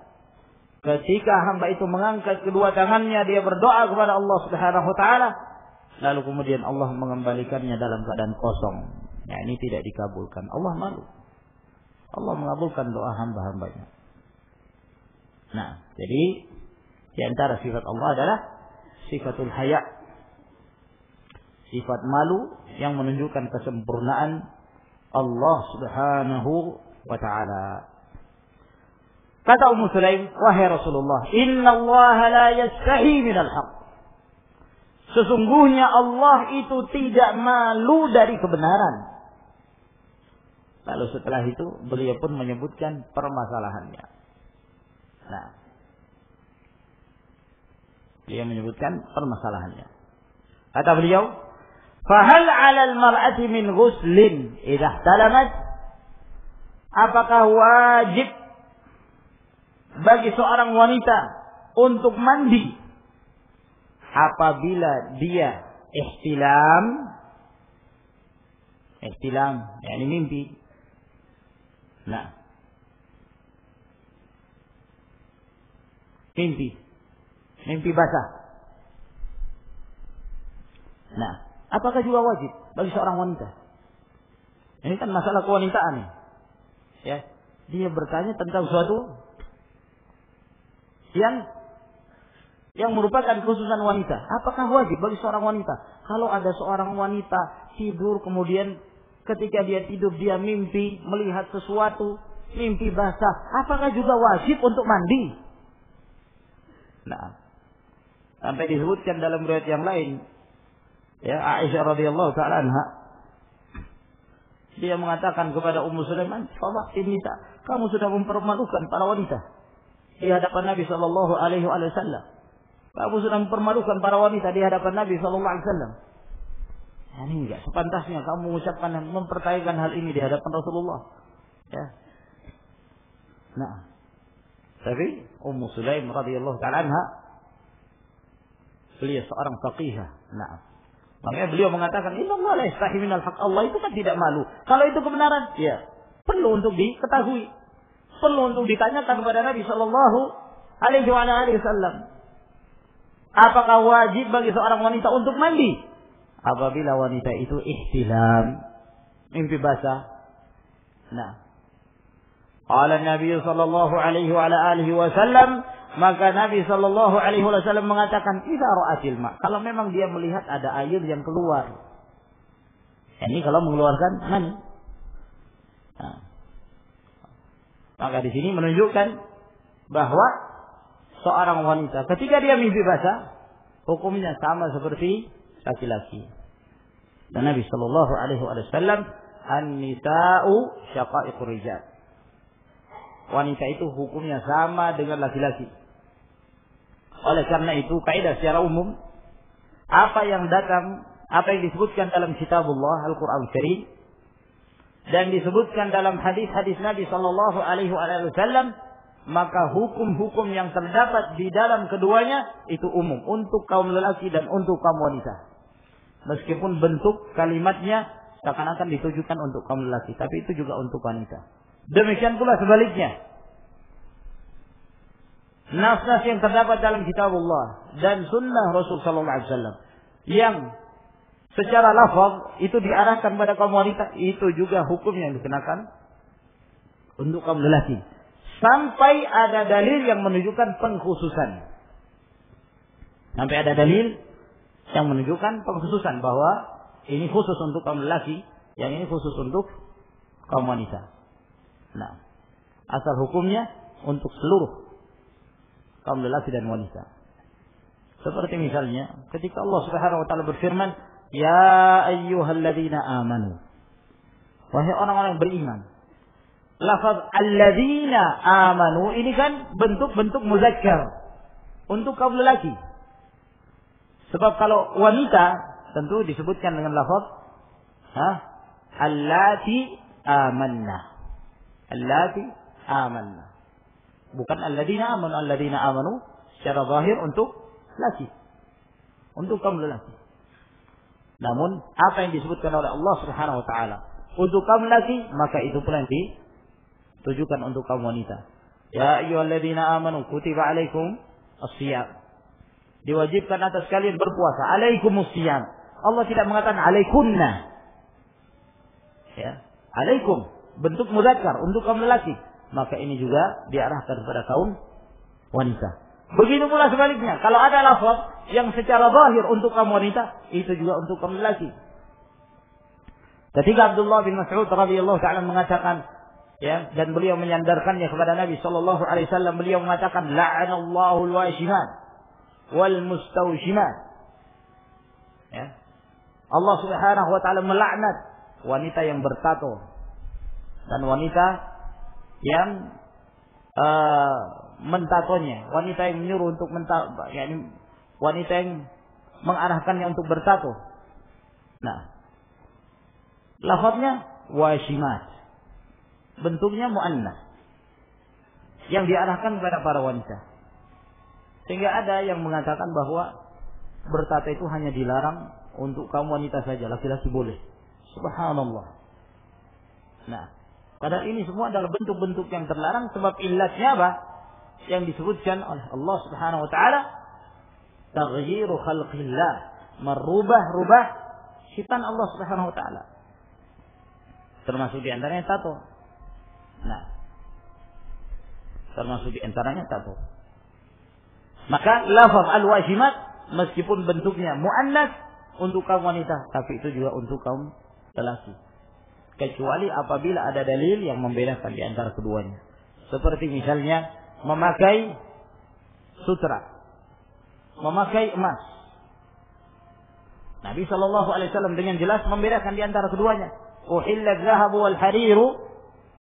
Ketika hamba itu mengangkat kedua tangannya, dia berdoa kepada Allah Subhanahu wa taala, lalu kemudian Allah mengembalikannya dalam keadaan kosong. Ya, ini tidak dikabulkan. Allah malu. Allah mengabulkan doa hamba-hambanya. Nah, jadi di antara sifat Allah adalah sifatul haya. Sifat malu yang menunjukkan kesempurnaan Allah Subhanahu wa taala. Kata Ummu Sulaim, wahai Rasulullah, Inna Allah la yastahi minal haq. Sesungguhnya Allah itu tidak malu dari kebenaran. Lalu setelah itu beliau pun menyebutkan permasalahannya. Nah, beliau menyebutkan permasalahannya. Kata beliau, "Fahal 'alal mar'ati min ghuslin idza ihtalamat?" Apakah wajib bagi seorang wanita untuk mandi apabila dia ihtilam, yakni mimpi. Nah, mimpi basah. Nah, apakah juga wajib bagi seorang wanita? Ini kan masalah kewanitaan. Ya, dia bertanya tentang suatu yang merupakan khususan wanita. Apakah wajib bagi seorang wanita? Kalau ada seorang wanita tidur, kemudian ketika dia tidur dia mimpi melihat sesuatu, mimpi basah, apakah juga wajib untuk mandi? Nah, sampai disebutkan dalam riwayat yang lain, ya, Aisyah radhiyallahu taala anha, dia mengatakan kepada Ummu Sulaiman, "Fawaqtin nisa, kamu sudah mempermalukan para wanita di hadapan Nabi sallallahu alaihi wasallam. Kamu sudah mempermalukan para wanita di hadapan Nabi sallallahu alaihi wasallam." Ini enggak sepantasnya kamu mengucapkan dan mempertanyakan hal ini di hadapan Rasulullah. Ya. Nah, tapi Ummu Sulaim radhiyallahu taala anha, beliau seorang faqihah. Nah, makanya beliau mengatakan, "Innallaha la yastahi minal haq." Allah itu kan tidak malu. Kalau itu kebenaran, ya perlu untuk diketahui, perlu untuk ditanyakan kepada Nabi sallallahu alaihi wasallam. Apakah wajib bagi seorang wanita untuk mandi apabila wanita itu ihtilam, mimpi basah? Nah, qala Nabi sallallahu alaihi wasallam, maka Nabi sallallahu alaihi wasallam mengatakan, "Idza ra'atil ma." Kalau memang dia melihat ada air yang keluar. Ini kalau mengeluarkan mani. Nah, maka di sini menunjukkan bahwa seorang wanita ketika dia mimpi basah, hukumnya sama seperti laki-laki. Dan Nabi sallallahu alaihi wasallam, "An-nisa'u syaqa'iqur rijal." Wanita itu hukumnya sama dengan laki-laki. Oleh karena itu, kaidah secara umum, apa yang disebutkan dalam kitabullah Al-Qur'an Karim dan disebutkan dalam hadis-hadis Nabi sallallahu alaihi wasallam, maka hukum-hukum yang terdapat di dalam keduanya itu umum untuk kaum lelaki dan untuk kaum wanita. Meskipun bentuk kalimatnya seakan-akan ditujukan untuk kaum lelaki, tapi itu juga untuk wanita. Demikian pula sebaliknya. Nas-nas yang terdapat dalam kitabullah dan sunnah Rasul sallallahu alaihi wasallam yang secara lafaz itu diarahkan pada kaum wanita, itu juga hukum yang dikenakan untuk kaum lelaki. Sampai ada dalil yang menunjukkan pengkhususan. Sampai ada dalil yang menunjukkan pengkhususan bahwa ini khusus untuk kaum lelaki, yang ini khusus untuk kaum wanita. Nah, asal hukumnya untuk seluruh kaum lelaki dan wanita. Seperti misalnya ketika Allah Subhanahu wa taala berfirman, "Ya ayyuhalladzina amanu." Wahai orang-orang yang beriman. Lafaz alladzina amanu ini kan bentuk-bentuk muzakkar untuk kaum lelaki. Sebab kalau wanita tentu disebutkan dengan lafaz allati amanna. Allati amanna. Bukan alladzina amanu, alladzina amanu secara zahir untuk laki. Untuk kaum lelaki. Namun apa yang disebutkan oleh Allah Subhanahu wa taala untuk kaum lelaki, maka itu pula yang ditujukan untuk kaum wanita. Ya ayyuhalladzina amanu kutiba alaikum as-shiyam. Diwajibkan atas kalian berpuasa. Alaikumus-shiyam. Allah tidak mengatakan alaikunna. Ya, alaikum bentuk muzakkar untuk kaum lelaki. Maka ini juga diarahkan kepada kaum wanita. Begitu pula sebaliknya. Kalau ada lafaz yang secara zahir untuk kaum wanita, itu juga untuk kaum lelaki. Ketika Abdullah bin Mas'ud radhiyallahu ta'ala mengatakan, ya, dan beliau menyandarkannya kepada Nabi sallallahu alaihi wasallam, beliau mengatakan, "La'anallahu al-washimat wal mustawshimat." Ya. Allah Subhanahu wa taala melaknat wanita yang bertato dan wanita yang mentatonya, wanita yang menyuruh untuk mentato, yakni wanita yang mengarahkannya untuk bertato. Nah, lafadznya washimat, bentuknya muannas, yang diarahkan kepada para wanita. Sehingga ada yang mengatakan bahwa bertato itu hanya dilarang untuk kaum wanita saja, laki-laki boleh. Subhanallah. Nah, padahal ini semua adalah bentuk-bentuk yang terlarang, sebab illatnya apa? Yang disebutkan oleh Allah Subhanahu wa taala, taghyiru khalqillah, merubah-rubah ciptaan Allah Subhanahu wa taala. Termasuk di antaranya tato. Nah, termasuk di antaranya tato. Maka lafaz al-washimat meskipun bentuknya muannas untuk kaum wanita, tapi itu juga untuk kaum lelaki. Kecuali apabila ada dalil yang membedakan di antara keduanya. Seperti misalnya memakai sutra, memakai emas. Nabi SAW dengan jelas membedakan di antara keduanya. Uhillat zahabu wal hariru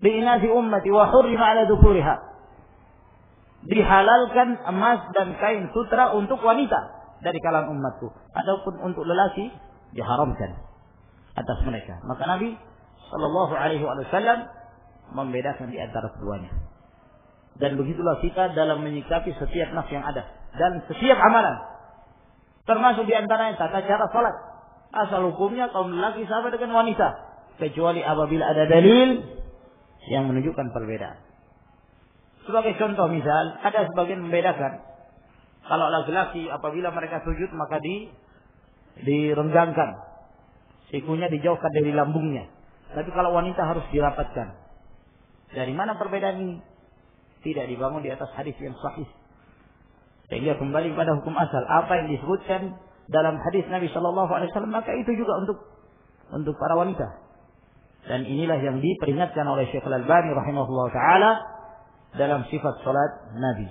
bi'inasi ummati wa hurrima ala dhukuriha. Dihalalkan emas dan kain sutra untuk wanita dari kalangan umatku. Adapun untuk lelaki diharamkan atas mereka. Maka Nabi SAW membedakan di antara keduanya. Dan begitulah kita dalam menyikapi setiap nas yang ada dan setiap amalan. Termasuk di antaranya tata cara salat. Asal hukumnya kaum lelaki sama dengan wanita, kecuali apabila ada dalil yang menunjukkan perbedaan. Sebagai contoh misal, ada sebagian membedakan. Kalau laki-laki apabila mereka sujud maka direnggangkan, sikunya dijauhkan dari lambungnya. Tapi kalau wanita harus dirapatkan. Dari mana perbedaan ini? Tidak dibangun di atas hadis yang sahih. Sehingga kembali pada hukum asal, apa yang disebutkan dalam hadis Nabi Shallallahu Alaihi Wasallam maka itu juga untuk para wanita. Dan inilah yang diperingatkan oleh Syekh Al-Albani rahimahullah taala dalam sifat salat Nabi.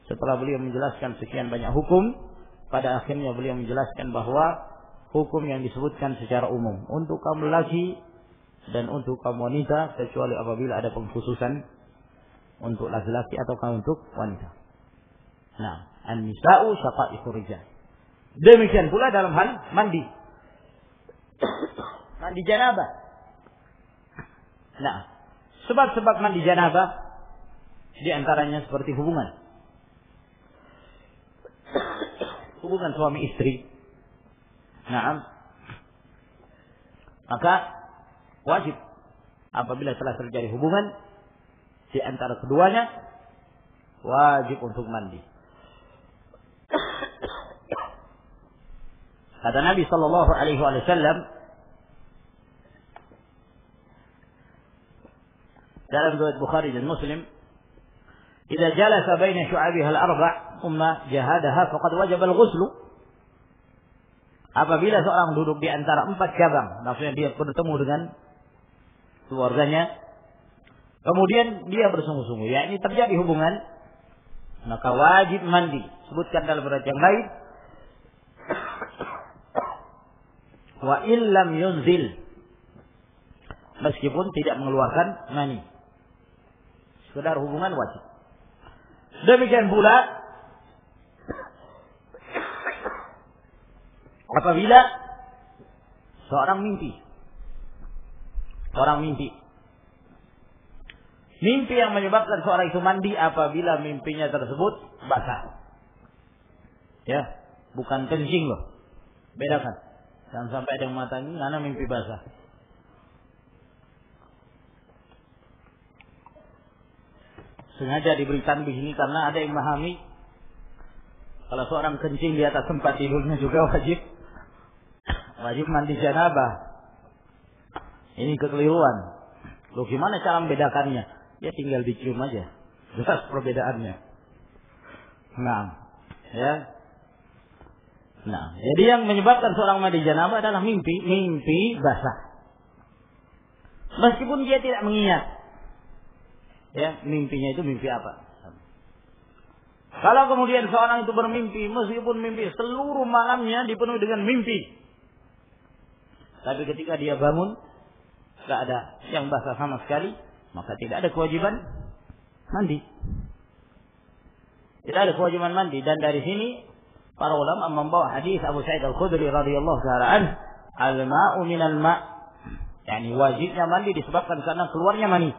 Setelah beliau menjelaskan sekian banyak hukum, pada akhirnya beliau menjelaskan bahwa hukum yang disebutkan secara umum untuk kaum lelaki dan untuk kaum wanita, kecuali apabila ada pengkhususan untuk laki-laki atau untuk wanita. Nah, an-nisa'u syaqa'iqur rijal. Demikian pula dalam hal mandi. Mandi janabah. Nah, sebab-sebab mandi janabah di antaranya seperti hubungan suami istri. Nah, maka wajib apabila telah terjadi hubungan di antara keduanya, wajib untuk mandi. Kata Nabi Sallallahu Alaihi Wasallam dalam riwayat Bukhari dan Muslim, "Idza jalasa baina syu'abiha al-arba' thumma jahadaha faqad wajaba al-ghusl." Apabila seorang duduk di antara 4 cabang, maksudnya dia bertemu dengan keluarganya, kemudian dia bersungguh-sungguh, yakni terjadi hubungan, maka wajib mandi. Sebutkan dalam riwayat yang lain, wa illam yunzil, meskipun tidak mengeluarkan mani, sekedar hubungan wajib. Demikian pula apabila seorang mimpi yang menyebabkan seorang itu mandi apabila mimpinya tersebut basah. Ya, bukan kencing loh. Bedakan. Jangan sampai ada yang mengatakan ini karena mimpi basah. Sengaja diberi tanbih ini karena ada yang memahami kalau seorang kencing di atas tempat tidurnya juga wajib mandi janabah. Ini kekeliruan. Loh, gimana cara membedakannya? Ya tinggal dicium aja. Jelas perbedaannya. Nah, ya. Nah, jadi yang menyebabkan seorang mandi janabah adalah mimpi basah. Meskipun dia tidak mengingat. Ya, mimpinya itu mimpi apa? Kalau kemudian seorang itu bermimpi, meskipun mimpi seluruh malamnya dipenuhi dengan mimpi, tapi ketika dia bangun, nggak ada yang basah sama sekali, maka tidak ada kewajiban mandi. Tidak ada kewajiban mandi. Dan dari sini para ulama membawa hadis Abu Sa'id Al-Khudri radhiyallahu ta'ala anhu, al-ma'u minal ma', yakni wajibnya mandi disebabkan karena keluarnya mani,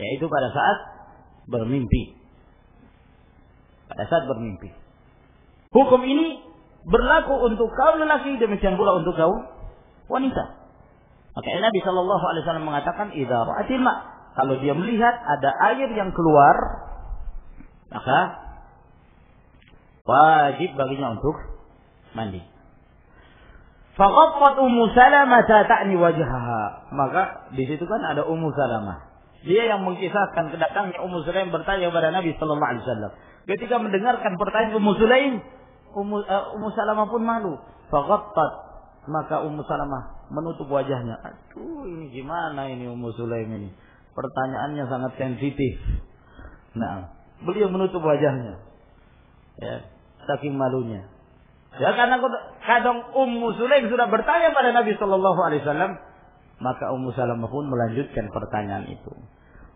yaitu pada saat bermimpi. Pada saat bermimpi. Hukum ini berlaku untuk kaum lelaki, demikian pula untuk kaum wanita. Maka Nabi sallallahu alaihi wasallam mengatakan, idza ra'atil ma', kalau dia melihat ada air yang keluar, maka wajib baginya untuk mandi. Faqaffat Ummu Salamah ta'ni wajhaha. Maka di situ kan ada Ummu Salamah. Dia yang mengkisahkan kedatangannya Ummu Sulaim bertanya kepada Nabi sallallahu alaihi wasallam. Ketika mendengarkan pertanyaan Ummu Sulaim, Ummu Salamah pun malu. Faqaffat, maka Ummu Salamah menutup wajahnya. Aduh, ini gimana ini Ummu Sulaim ini? Pertanyaannya sangat sensitif. Nah, beliau menutup wajahnya. Ya, saking malunya. Ya, karena kadang Ummu Sulaim sudah bertanya pada Nabi sallallahu alaihi wasallam, maka Ummu Salamah pun melanjutkan pertanyaan itu.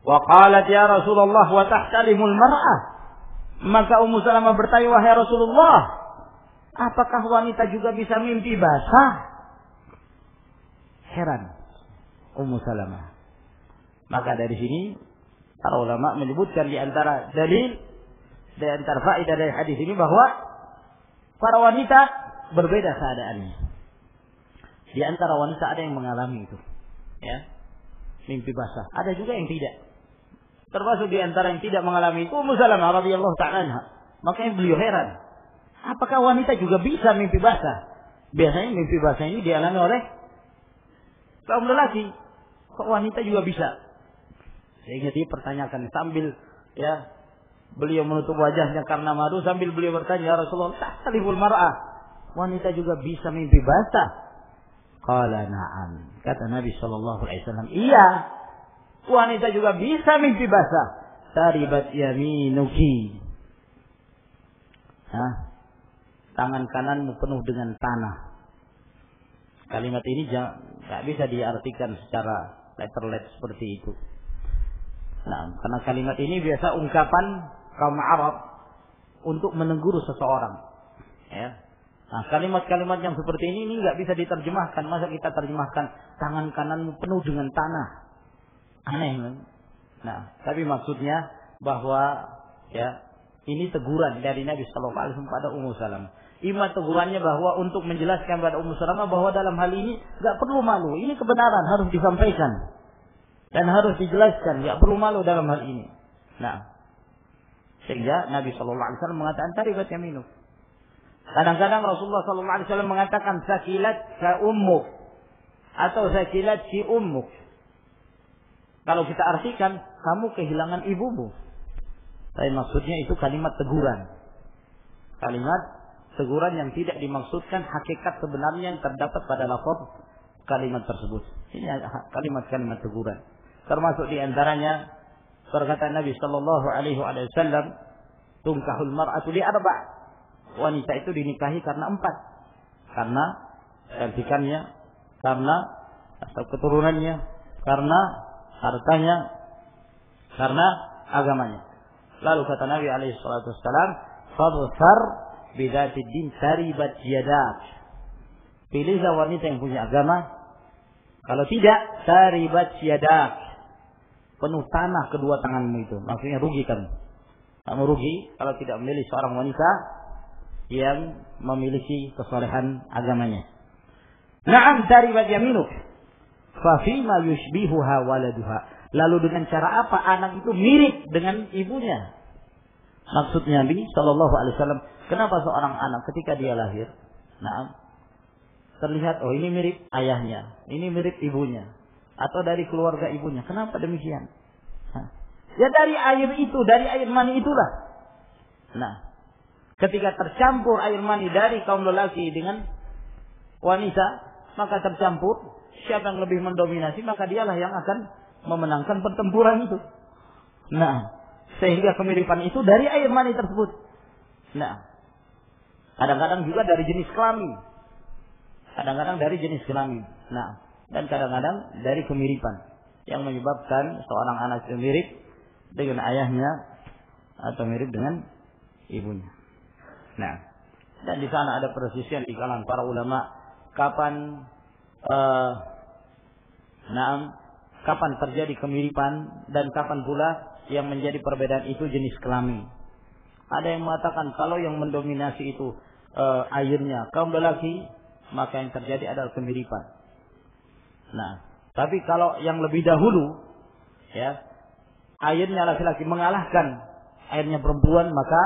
Wa qalat ya Rasulullah wa tahtalimul mar'ah. Maka Ummu Salamah bertanya, wahai Rasulullah, apakah wanita juga bisa mimpi basah? Heran Ummu Salamah. Maka dari sini para ulama menyebutkan di antara dalil, di antara faedah dari hadis ini bahwa para wanita berbeda keadaannya. Di antara wanita ada yang mengalami itu, ya, mimpi basah. Ada juga yang tidak. Termasuk di antara yang tidak mengalami itu Ummu Salamah radhiyallahu ta'ala anha. Makanya beliau heran, apakah wanita juga bisa mimpi basah? Biasanya mimpi basah ini dialami oleh kaum lelaki. Kok wanita juga bisa? Sehingga dia pertanyakan sambil, ya, beliau menutup wajahnya karena malu, sambil beliau bertanya, ya Rasulullah, tahtaliful mar'ah, wanita juga bisa mimpi basah? Qala na'am. Kata Nabi sallallahu alaihi wasallam, iya, wanita juga bisa mimpi basah. Taribat yaminuki. Tangan kananmu penuh dengan tanah. Kalimat ini tidak bisa diartikan secara letter-let seperti itu. Nah, karena kalimat ini biasa ungkapan kaum Arab untuk menegur seseorang. Ya. Nah, kalimat-kalimat yang seperti ini nggak bisa diterjemahkan. Masa kita terjemahkan tangan kananmu penuh dengan tanah? Aneh, kan? Nah, tapi maksudnya bahwa, ya, ini teguran dari Nabi Sallallahu Alaihi Wasallam pada Ummu Salamah. Ima tegurannya bahwa untuk menjelaskan pada Ummu Salamah bahwa dalam hal ini nggak perlu malu. Ini kebenaran harus disampaikan dan harus dijelaskan. Nggak perlu malu dalam hal ini. Nah, sehingga Nabi Sallallahu Alaihi Wasallam mengatakan taribat yaminuk. Kadang-kadang Rasulullah Sallallahu Alaihi Wasallam mengatakan sakilat ka ummuk atau sakilat si ummuk. Kalau kita artikan, kamu kehilangan ibumu. Tapi maksudnya itu kalimat teguran. Kalimat teguran yang tidak dimaksudkan hakikat sebenarnya yang terdapat pada lafaz kalimat tersebut. Ini kalimat-kalimat teguran. Termasuk di antaranya perkataan Nabi sallallahu alaihi wasallam, "Tunkahul mar'atu li arba'." Wanita itu dinikahi karena 4. Karena cantikannya, karena asal keturunannya, karena hartanya, karena agamanya. Lalu kata Nabi alaihi salatu wassalam, "Fadhfar bidzatid din taribat yadak." Pilihlah wanita yang punya agama. Kalau tidak, taribat yadak. Penuh tanah kedua tanganmu itu. Maksudnya rugi kamu. Kamu rugi kalau tidak memilih seorang wanita yang memiliki kesolehan agamanya. Na'am taribat yaminuk. Fa fima yushbihuha waladuha. Lalu dengan cara apa anak itu mirip dengan ibunya? Maksudnya Nabi sallallahu alaihi wasallam, kenapa seorang anak ketika dia lahir, terlihat ini mirip ayahnya, ini mirip ibunya, atau dari keluarga ibunya. Kenapa demikian? Ya dari air itu, dari air mani itulah. Nah, ketika tercampur air mani dari kaum lelaki dengan wanita, maka tercampur, siapa yang lebih mendominasi, maka dialah yang akan memenangkan pertempuran itu. Nah, sehingga kemiripan itu dari air mani tersebut. Nah, kadang-kadang juga dari jenis kelamin. Kadang-kadang dari jenis kelamin. Nah, dan kadang-kadang dari kemiripan yang menyebabkan seorang anak itu mirip dengan ayahnya atau mirip dengan ibunya. Nah, dan di sana ada perselisihan di kalangan para ulama kapan kapan terjadi kemiripan dan kapan pula yang menjadi perbedaan itu jenis kelamin. Ada yang mengatakan kalau yang mendominasi itu airnya kaum lelaki, maka yang terjadi adalah kemiripan. Nah, tapi kalau yang lebih dahulu ya airnya laki-laki mengalahkan airnya perempuan, maka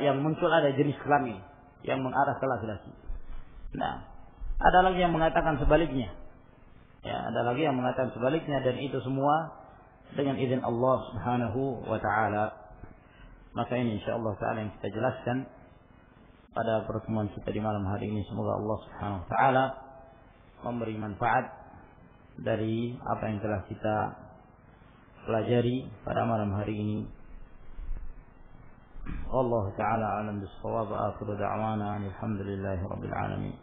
yang muncul ada jenis kelamin yang mengarah ke laki-laki. Nah, ada lagi yang mengatakan sebaliknya. Ya, ada lagi yang mengatakan sebaliknya, dan itu semua dengan izin Allah Subhanahu wa taala. Maka ini insyaallah taala yang kita jelaskan pada pertemuan kita di malam hari ini. Semoga Allah Subhanahu wa taala memberi manfaat dari apa yang telah kita pelajari pada malam hari ini. Wallahu taala a'lam bis-shawab. Akhiru da'wana alhamdulillahi rabbil alamin.